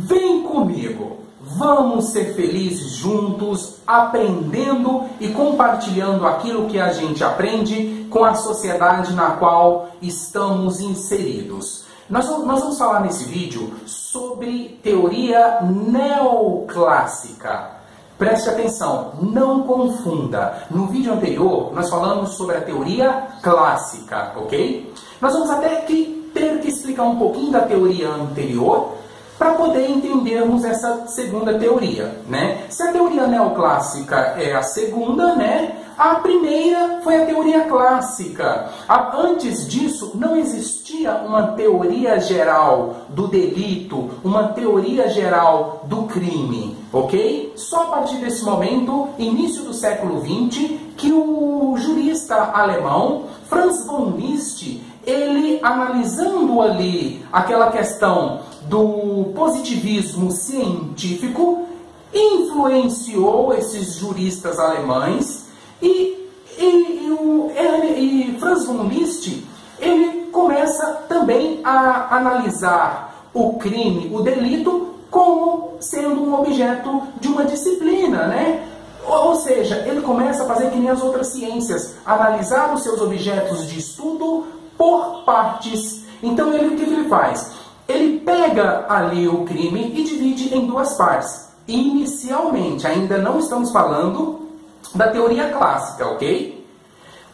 Vem comigo, vamos ser felizes juntos, aprendendo e compartilhando aquilo que a gente aprende com a sociedade na qual estamos inseridos. Nós vamos falar nesse vídeo sobre teoria neoclássica. Preste atenção, não confunda. No vídeo anterior, nós falamos sobre a teoria clássica, ok? Nós vamos até ter que explicar um pouquinho da teoria anterior para poder entendermos essa segunda teoria, né? Se a teoria neoclássica é a segunda, né? A primeira foi a teoria clássica. Antes disso, não existia uma teoria geral do delito, uma teoria geral do crime, ok? Só a partir desse momento, início do século XX, que o jurista alemão Franz von Liszt, ele analisando ali aquela questão do positivismo científico, influenciou esses juristas alemães e Franz von Liszt, ele começa também a analisar o crime, o delito, como sendo um objeto de uma disciplina, né? Ou seja, ele começa a fazer que nem as outras ciências, analisar os seus objetos de estudo por partes. Então, o que ele faz? Ele pega ali o crime e divide em duas partes. Inicialmente, ainda não estamos falando da teoria clássica, ok?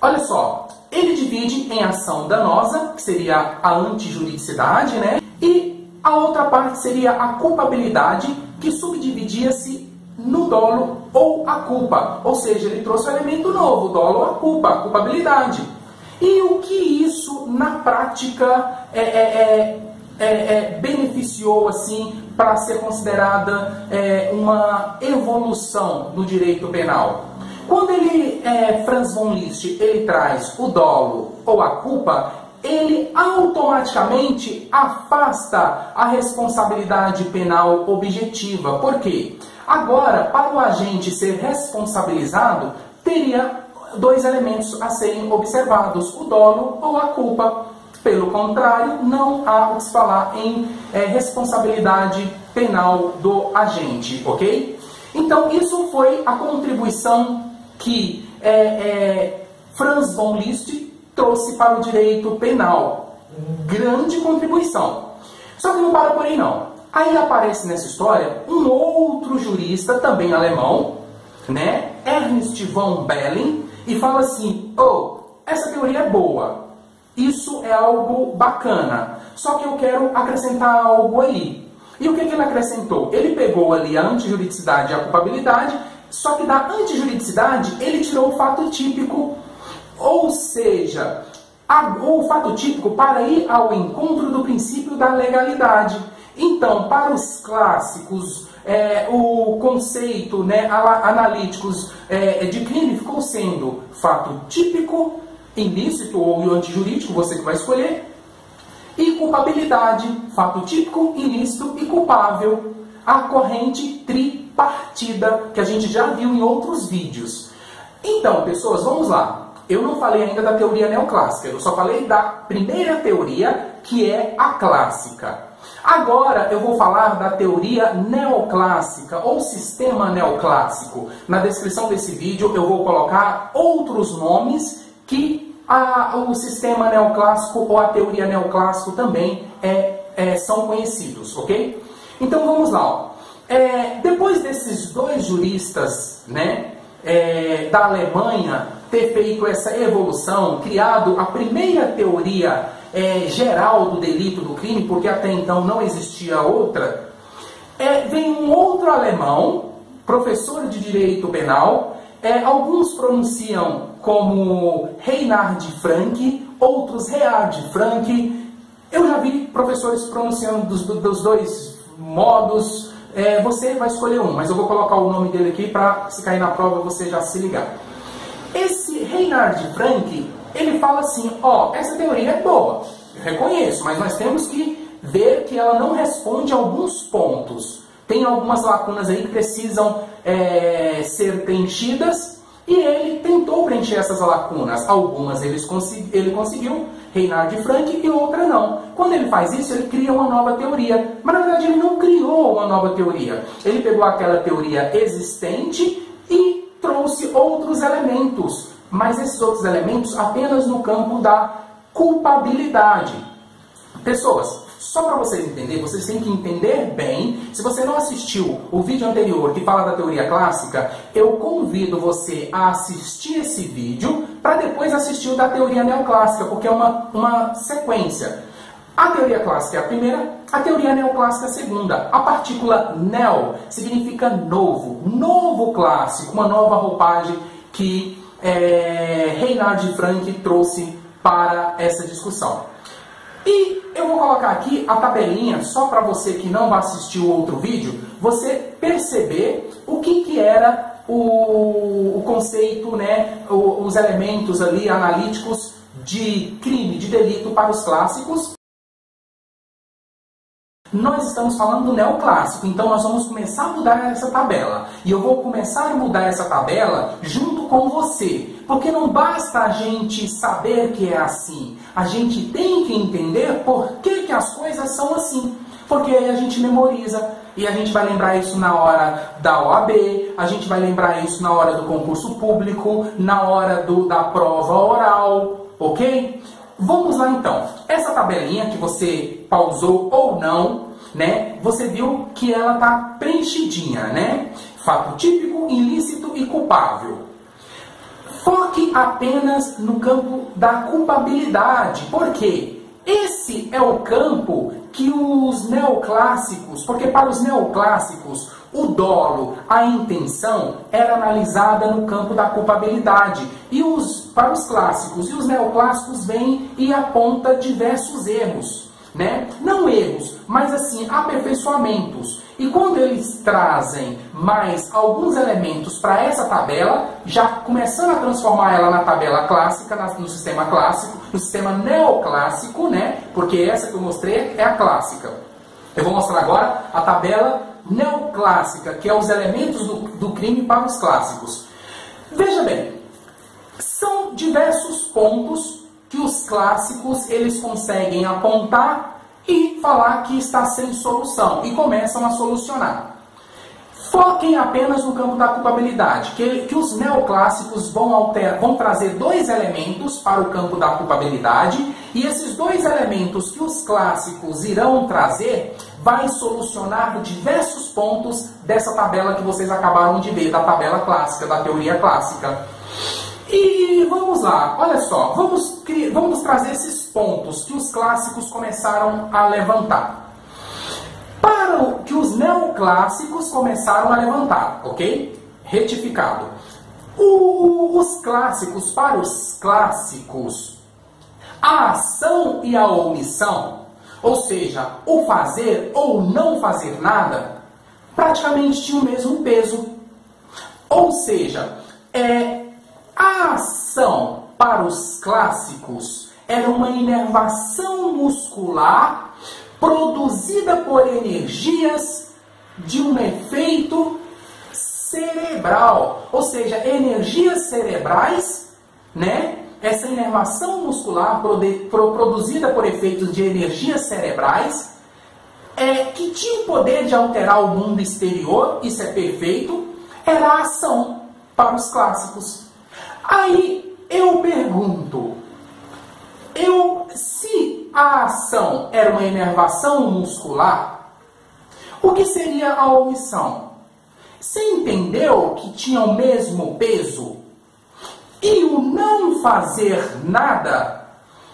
Olha só, ele divide em ação danosa, que seria a antijuridicidade, né? E a outra parte seria a culpabilidade, que subdividia-se no dolo ou a culpa. Ou seja, ele trouxe um elemento novo, o dolo ou a culpa, a culpabilidade. E o que isso, na prática, beneficiou assim para ser considerada uma evolução no direito penal? Quando Franz von Liszt, ele traz o dolo ou a culpa, ele automaticamente afasta a responsabilidade penal objetiva. Por quê? Agora, para o agente ser responsabilizado, teria dois elementos a serem observados, o dolo ou a culpa. Pelo contrário, não há o que se falar em responsabilidade penal do agente, ok? Então, isso foi a contribuição que Franz von Liszt trouxe para o direito penal. Grande contribuição. Só que não para por aí, não. Aí aparece nessa história um outro jurista, também alemão, né? Ernst von Belling, e fala assim: essa teoria é boa, isso é algo bacana, só que eu quero acrescentar algo aí. E o que ele acrescentou? Ele pegou ali a antijuridicidade e a culpabilidade, só que da antijuridicidade ele tirou o fato típico, ou seja, o fato típico para ir ao encontro do princípio da legalidade. Então, para os clássicos, o conceito, né, analíticos de crime ficou sendo fato típico, ilícito ou antijurídico, você que vai escolher, e culpabilidade, fato típico, ilícito e culpável, a corrente tripartida, que a gente já viu em outros vídeos. Então, pessoas, vamos lá. Eu não falei ainda da teoria neoclássica, eu só falei da primeira teoria, que é a clássica. Agora eu vou falar da teoria neoclássica ou sistema neoclássico. Na descrição desse vídeo eu vou colocar outros nomes que o sistema neoclássico ou a teoria neoclássico também são conhecidos, ok? Então vamos lá. Ó. Depois desses dois juristas, né, da Alemanha ter feito essa evolução, criado a primeira teoria geral do delito, do crime, porque até então não existia outra, vem um outro alemão, professor de direito penal, alguns pronunciam como Reinhard Frank, outros Reard Frank. Eu já vi professores pronunciando dos dois modos. Você vai escolher um, mas eu vou colocar o nome dele aqui para, se cair na prova, você já se ligar. Esse Reinhard Frank, ele fala assim: essa teoria é boa, eu reconheço, mas nós temos que ver que ela não responde a alguns pontos. Tem algumas lacunas aí que precisam ser preenchidas, e ele tentou preencher essas lacunas. Algumas ele conseguiu, Reinhard Frank, e outra não. Quando ele faz isso, ele cria uma nova teoria. Mas, na verdade, ele não criou uma nova teoria. Ele pegou aquela teoria existente e trouxe outros elementos. Mas esses outros elementos apenas no campo da culpabilidade. Pessoas, só para vocês entenderem, vocês têm que entender bem. Se você não assistiu o vídeo anterior que fala da teoria clássica, eu convido você a assistir esse vídeo para depois assistir o da teoria neoclássica, porque é uma sequência. A teoria clássica é a primeira, a teoria neoclássica é a segunda. A partícula neo significa novo, novo clássico, uma nova roupagem que Reinhard Frank trouxe para essa discussão. E eu vou colocar aqui a tabelinha, só para você que não vai assistir o outro vídeo, você perceber o que era o conceito, né, os elementos ali analíticos de crime, de delito para os clássicos. Nós estamos falando do neoclássico, então nós vamos começar a mudar essa tabela. E eu vou começar a mudar essa tabela junto com você. Porque não basta a gente saber que é assim. A gente tem que entender por que as coisas são assim. Porque aí a gente memoriza. E a gente vai lembrar isso na hora da OAB, a gente vai lembrar isso na hora do concurso público, na hora da prova oral, ok? Vamos lá então. Essa tabelinha que você pausou ou não, né? Você viu que ela está preenchidinha, né? Fato típico, ilícito e culpável. Foque apenas no campo da culpabilidade. Por quê? Esse é o campo que os neoclássicos, porque para os neoclássicos o dolo, a intenção, era analisada no campo da culpabilidade. E para os clássicos e os neoclássicos vêm e aponta diversos erros, né? Não erros, mas assim, aperfeiçoamentos. E quando eles trazem mais alguns elementos para essa tabela, já começando a transformar ela na tabela clássica, no sistema clássico, no sistema neoclássico, né? Porque essa que eu mostrei é a clássica. Eu vou mostrar agora a tabela neoclássica, que é os elementos do crime para os clássicos. Veja bem, são diversos pontos que os clássicos eles conseguem apontar e falar que está sem solução, e começam a solucionar. Foquem apenas no campo da culpabilidade, que os neoclássicos vão trazer dois elementos para o campo da culpabilidade, e esses dois elementos que os clássicos irão trazer vai solucionar diversos pontos dessa tabela que vocês acabaram de ver, da tabela clássica, da teoria clássica. E vamos lá, olha só, vamos trazer esses pontos que os clássicos começaram a levantar. Para o que os neoclássicos começaram a levantar, ok? Retificado. Os clássicos, para os clássicos, a ação e a omissão, ou seja, o fazer ou não fazer nada, praticamente tinham o mesmo peso. Ou seja, a ação para os clássicos era uma inervação muscular produzida por energias de um efeito cerebral. Ou seja, energias cerebrais, né? Essa inervação muscular produzida por efeitos de energias cerebrais que tinha o poder de alterar o mundo exterior, isso é perfeito, era a ação para os clássicos. Aí eu pergunto, se a ação era uma inervação muscular, o que seria a omissão? Você entendeu que tinha o mesmo peso? E o não fazer nada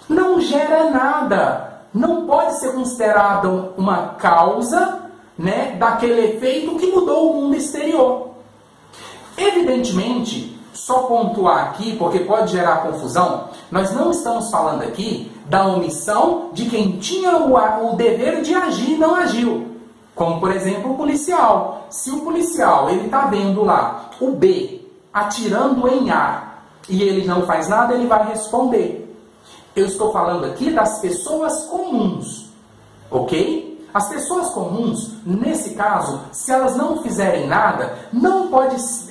não gera nada. Não pode ser considerado uma causa, né, daquele efeito que mudou o mundo exterior. Evidentemente, só pontuar aqui, porque pode gerar confusão, nós não estamos falando aqui da omissão de quem tinha o dever de agir e não agiu. Como, por exemplo, o policial. Se o policial está vendo lá o B atirando em A e ele não faz nada, ele vai responder. Eu estou falando aqui das pessoas comuns, ok? As pessoas comuns, nesse caso, se elas não fizerem nada,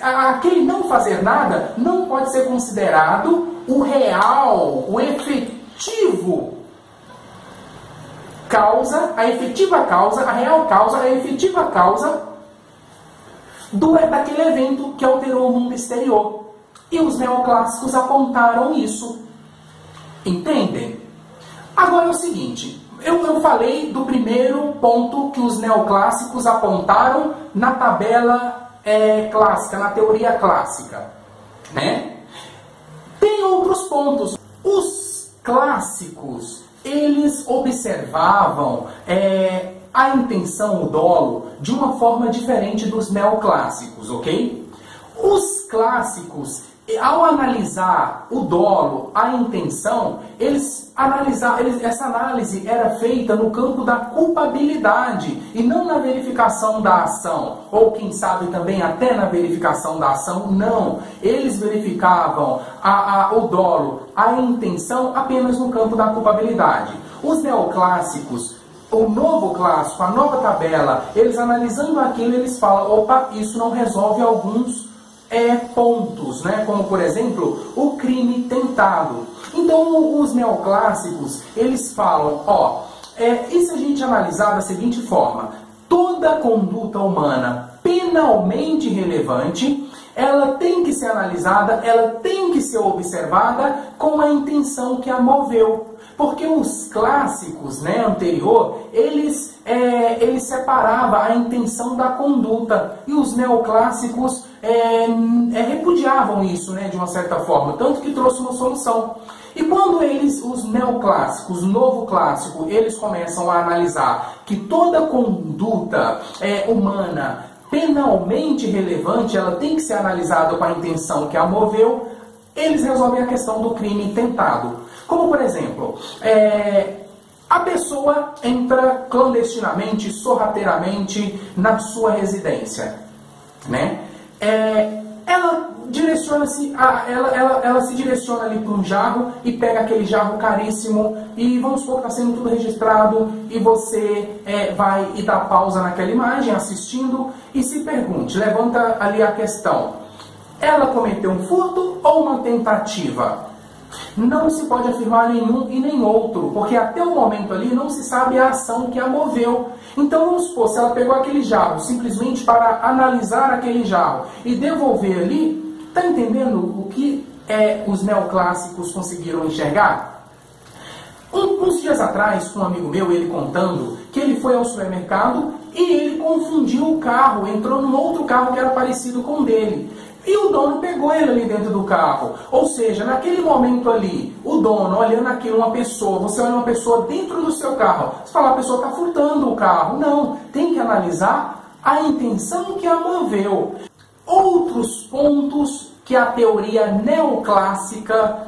aquele não fazer nada não pode ser considerado o real, o efetivo causa, a efetiva causa, a real causa, a efetiva causa daquele evento que alterou o mundo exterior. E os neoclássicos apontaram isso. Entendem? Agora é o seguinte, eu falei do primeiro ponto que os neoclássicos apontaram na tabela clássica, na teoria clássica, né? Tem outros pontos. Os clássicos, eles observavam a intenção, o dolo, de uma forma diferente dos neoclássicos, ok? Os clássicos, ao analisar o dolo, a intenção, essa análise era feita no campo da culpabilidade e não na verificação da ação, ou quem sabe também até na verificação da ação, não. Eles verificavam o dolo, a intenção apenas no campo da culpabilidade. Os neoclássicos, o novo clássico, a nova tabela, eles analisando aquilo, eles falam, opa, isso não resolve alguns pontos, né? Como por exemplo, o crime tentado. Então os neoclássicos, eles falam, e se a gente analisar da seguinte forma, toda conduta humana penalmente relevante, ela tem que ser analisada, ela tem que ser observada com a intenção que a moveu. Porque os clássicos, né, anterior, eles separavam a intenção da conduta. E os neoclássicos repudiavam isso, né, de uma certa forma. Tanto que trouxe uma solução. E quando os neoclássicos, o novo clássico, eles começam a analisar que toda conduta humana penalmente relevante, ela tem que ser analisada com a intenção que a moveu, eles resolvem a questão do crime tentado. Como, por exemplo, a pessoa entra clandestinamente, sorrateiramente na sua residência, né? Ela se direciona ali para um jarro e pega aquele jarro caríssimo e vamos supor que está sendo tudo registrado e você vai e dá pausa naquela imagem assistindo e se pergunte, levanta ali a questão, ela cometeu um furto ou uma tentativa? Não se pode afirmar nenhum e nem outro, porque até o momento ali não se sabe a ação que a moveu. Então vamos supor, se ela pegou aquele jarro simplesmente para analisar aquele jarro e devolver ali, está entendendo o que os neoclássicos conseguiram enxergar? Uns dias atrás, um amigo meu, ele contando que ele foi ao supermercado e ele confundiu o carro, entrou num outro carro que era parecido com o dele. E o dono pegou ele ali dentro do carro. Ou seja, naquele momento ali, o dono olhando aquilo, uma pessoa, você olha uma pessoa dentro do seu carro, você fala, a pessoa está furtando o carro. Não, tem que analisar a intenção que a moveu. Outros pontos que a teoria neoclássica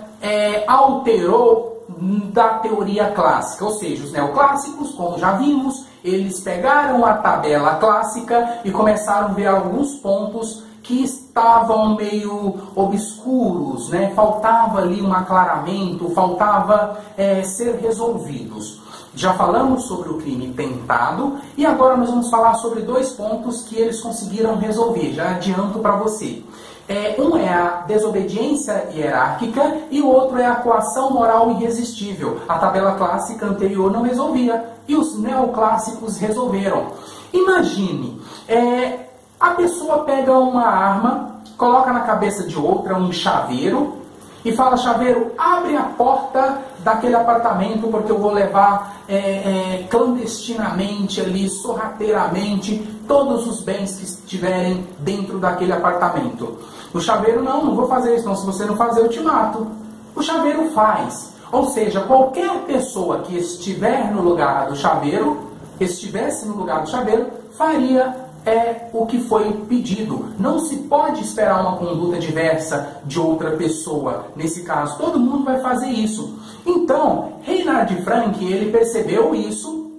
alterou da teoria clássica. Ou seja, os neoclássicos, como já vimos, eles pegaram a tabela clássica e começaram a ver alguns pontos que estavam meio obscuros, né? Faltava ali um aclaramento, faltava ser resolvidos. Já falamos sobre o crime tentado e agora nós vamos falar sobre dois pontos que eles conseguiram resolver, já adianto para você. Um é a desobediência hierárquica e o outro é a coação moral irresistível. A tabela clássica anterior não resolvia e os neoclássicos resolveram. Imagine, a pessoa pega uma arma, coloca na cabeça de outra um chaveiro e fala, chaveiro, abre a porta daquele apartamento porque eu vou levar clandestinamente ali, sorrateiramente, todos os bens que estiverem dentro daquele apartamento. O chaveiro, não vou fazer isso, não, se você não fazer eu te mato. O chaveiro faz. Ou seja, qualquer pessoa que estiver no lugar do chaveiro, estivesse no lugar do chaveiro, faria o que foi pedido. Não se pode esperar uma conduta diversa de outra pessoa. Nesse caso, todo mundo vai fazer isso. Então, Reinhard Frank, ele percebeu isso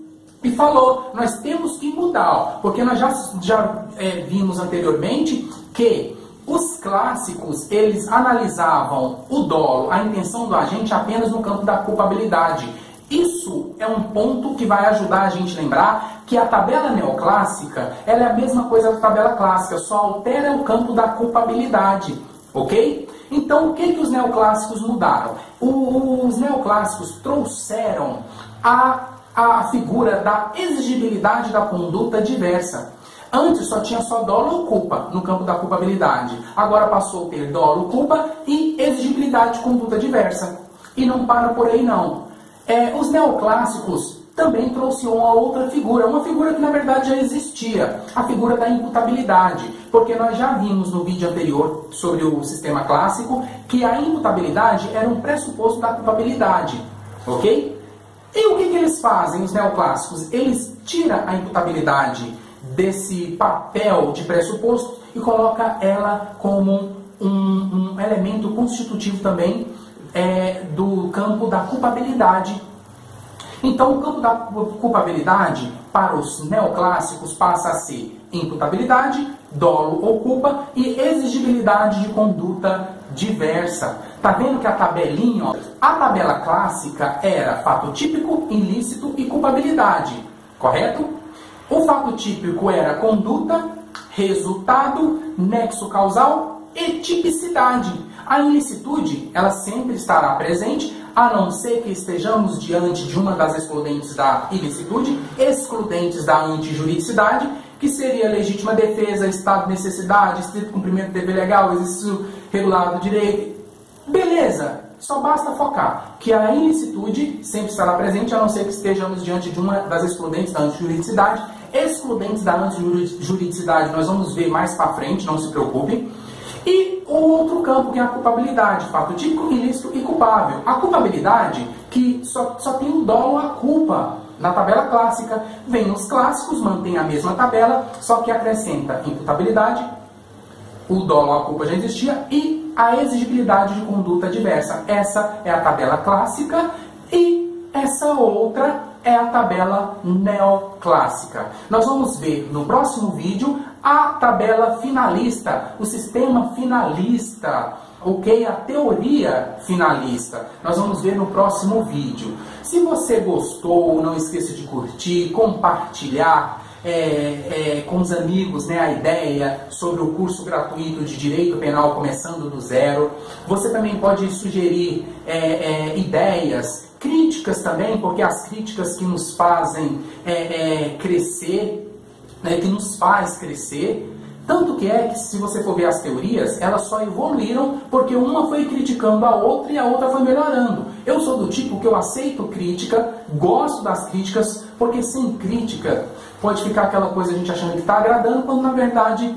e falou, nós temos que mudar, porque nós já vimos anteriormente que os clássicos, eles analisavam o dolo, a intenção do agente apenas no campo da culpabilidade. Isso é um ponto que vai ajudar a gente a lembrar que a tabela neoclássica, ela é a mesma coisa da tabela clássica, só altera o campo da culpabilidade, ok? Então, o que os neoclássicos mudaram? Os neoclássicos trouxeram a a figura da exigibilidade da conduta diversa. Antes só tinha só dolo ou culpa no campo da culpabilidade. Agora passou a ter dolo, culpa e exigibilidade de conduta diversa. E não para por aí não. Os neoclássicos também trouxeram uma outra figura, uma figura que na verdade já existia, a figura da imputabilidade, porque nós já vimos no vídeo anterior sobre o sistema clássico que a imputabilidade era um pressuposto da culpabilidade, ok? E o que eles fazem, os neoclássicos? Eles tiram a imputabilidade desse papel de pressuposto e colocam ela como um elemento constitutivo também do campo da culpabilidade. Então, o campo da culpabilidade, para os neoclássicos, passa a ser imputabilidade, dolo ou culpa e exigibilidade de conduta diversa. Tá vendo que a tabelinha, ó, a tabela clássica era fato típico, ilícito e culpabilidade, correto? O fato típico era conduta, resultado, nexo causal e tipicidade. A ilicitude, ela sempre estará presente, a não ser que estejamos diante de uma das excludentes da ilicitude, excludentes da antijuridicidade, que seria legítima defesa, estado de necessidade, estrito cumprimento do dever legal, exercício regular do direito. Beleza, só basta focar que a ilicitude sempre estará presente, a não ser que estejamos diante de uma das excludentes da antijuridicidade. Excludentes da antijuridicidade nós vamos ver mais para frente, não se preocupem. E o outro campo que é a culpabilidade, fato típico, ilícito e culpável. A culpabilidade, que só tem o dolo, a culpa. Na tabela clássica, vem os clássicos, mantém a mesma tabela, só que acrescenta imputabilidade, o dolo, a culpa já existia, e a exigibilidade de conduta diversa. Essa é a tabela clássica e essa outra é a tabela neoclássica. Nós vamos ver no próximo vídeo a tabela finalista, o sistema finalista, ok? A teoria finalista. Nós vamos ver no próximo vídeo. Se você gostou, não esqueça de curtir, compartilhar com os amigos, né, a ideia sobre o curso gratuito de Direito Penal começando do zero. Você também pode sugerir ideias, críticas também, porque as críticas que nos fazem crescer, né, que nos faz crescer. Tanto que se você for ver as teorias, elas só evoluíram porque uma foi criticando a outra e a outra foi melhorando. Eu sou do tipo que eu aceito crítica, gosto das críticas, porque sem crítica pode ficar aquela coisa a gente achando que está agradando, quando na verdade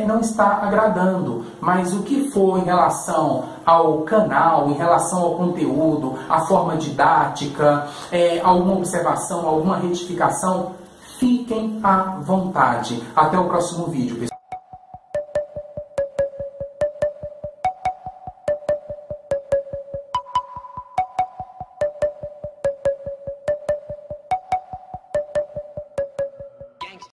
não está agradando. Mas o que for em relação ao canal, em relação ao conteúdo, a forma didática, alguma observação, alguma retificação, fiquem à vontade. Até o próximo vídeo, pessoal.